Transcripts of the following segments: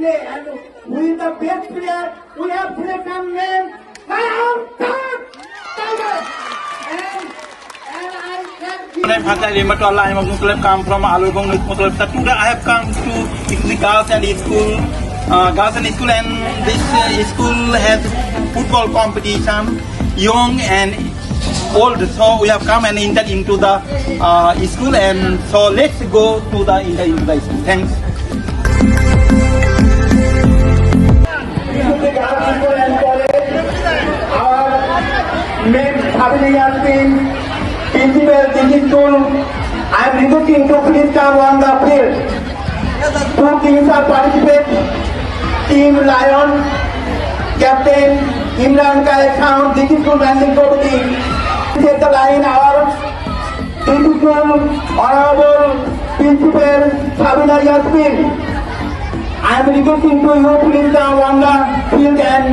play. And who is the best player? We have selected name Lion Tiger. And I thank you. I am come from Alugong. Today I have come to the girls and school. And this school has football competition, young and old. So we have come and entered into the school, and so let's go to the into the school. Thanks. Main family has been principal this school. I am requesting to please come on the field. Two teams are participating. Team Lion, Captain Imran Khan, this school managing committee. Set the line our principal, honorable principal Sabina Yasmin. I am requesting to you please come on the field and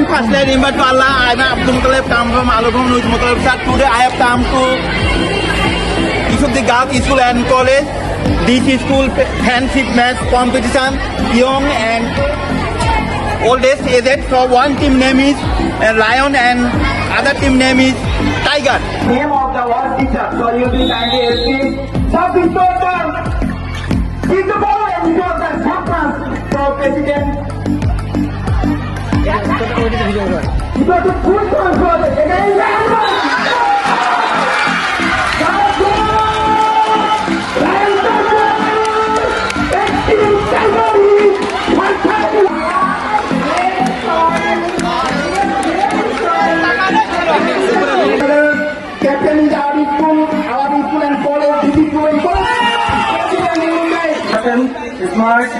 First name to Allah. I am Abdul Muttalib, come from Alugong. Today I have come to the Girls School and College. This school friendship match competition, young and oldest aged. So one team name is Lion and other team name is Tiger. Name of the world teacher. So you will kindly help me. Sub inspector, principal and inspector, chaplain, so president. You got to put on for the Captain is our school and college. This is going smart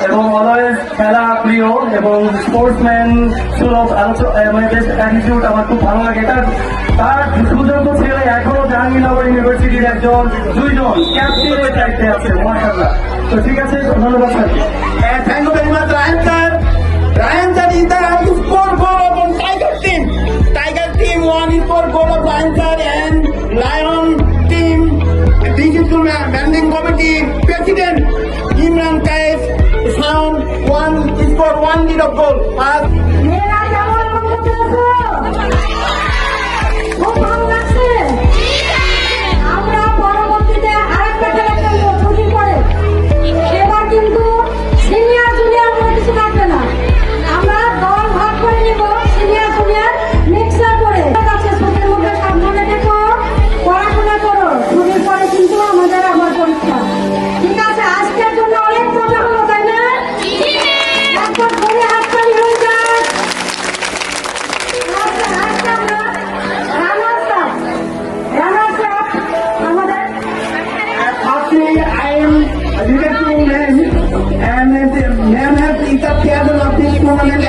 এবং always খেলা প্রিয় এবং sportsman সুলভ মানে best attitude আমার খুব ভালো লাগে। তার সুযোগ্য ছেলে এখনো জাহাঙ্গীরনগর ইউনিভার্সিটির একজন দুইজন ক্যাপ্টেনের দায়িত্বে আছে। মাশাআল্লাহ। তো ঠিক আছে, ধন্যবাদ sir. Thank you very much, Ryan sir. Ryan sir is the score goal of Tiger team. Tiger team one is for goal of Ryan sir and Lion team. This is the managing committee president Imran Khan. Sound one is for 1 lead of goal. Pass.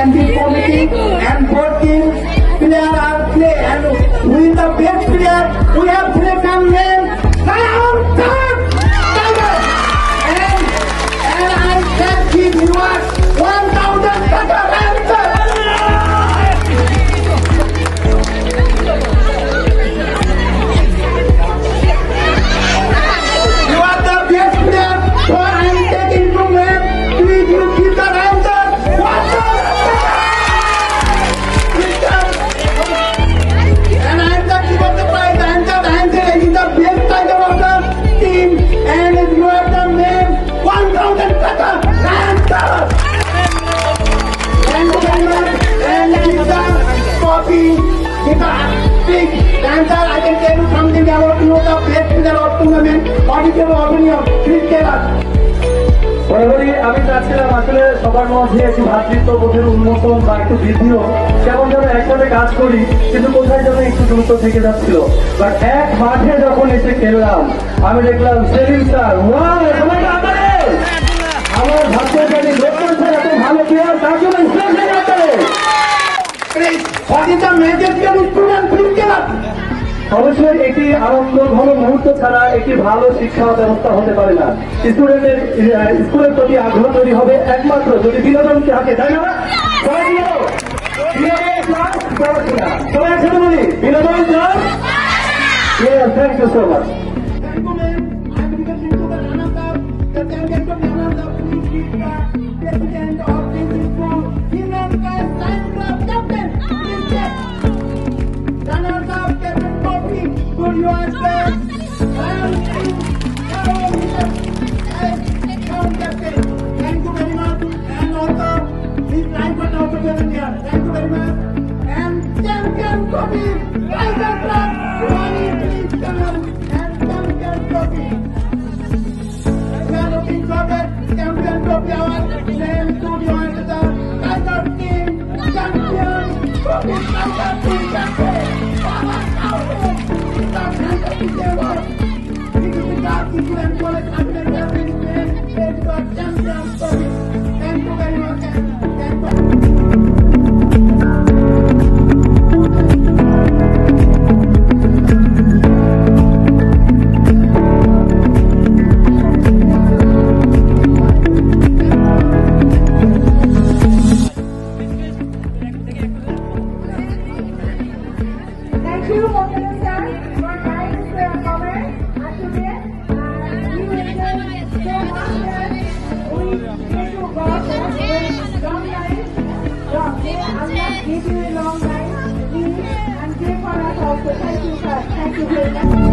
And this committee and both teams player are play and who is the best player? We have selected name Lion Tiger. And I can give you 1,000 Tiger answer. You are the best player, so I am taking to name. Please you give the answer. And I am the keeper of the prize. I am the best tiger of the team. And you have the name 1,000 Tiger answer. And give the copy. Give the big answer. I can tell you something about you, the best player of tournament. What is your opinion? Please tell us. বরাবরই আমি চাচ্ছিলাম আসলে সবার মধ্যে একটু ভ্রাতৃত্ববোধের উন্মোচন বা একটু বৃদ্ধিও, কেমন যেন একসাথে কাজ করি কিন্তু কোথায় যেন একটু দূরত্ব থেকে যাচ্ছিল। বাট এক মাঠে যখন এসে খেললাম আমি দেখলাম সেলিম স্যার আমার ভাবতে পারি ডক্টর স্যার এত ভালো প্লেয়ার, তার জন্য ইসলাম What is the major student? Please tell us. অবশ্যই একটি আনন্দ ঘন মুহূর্ত ছাড়া একটি ভালো শিক্ষা ব্যবস্থা হতে পারে না। স্টুডেন্টের স্কুলের প্রতি আগ্রহ তৈরি হবে একমাত্র যদি বিনোদন থাকে, তাই না? সবাই কি বলো? বিনোদন plus পড়াশোনা। সবাই একসাথে বলি বিনোদন plus Yes, thank you so much. Thank you, ma'am. I'm requesting to the runners-up, the champions of runners-up, please meet the president of this school, Union Class Lions Club captain, please check. Runners-up, Captain Poppy, good you are there. Lions team, hello, Mr. Town captain. Thank you very much. And also, his driver also present here. Thank you very much. And champion Poppy, Lions Club, Ronnie, please come on. And champion Poppy. We are looking forward, champion Poppy, our name to the Tiger team, champion Poppy, Tiger team, champion. Thank you very much. Thank you. Thank you, Mohammed sir, for nice comment. And today, you will so much that we get to go with long life. Allah give you a long life, peace, and give for us also. Thank you, sir. Thank you very much.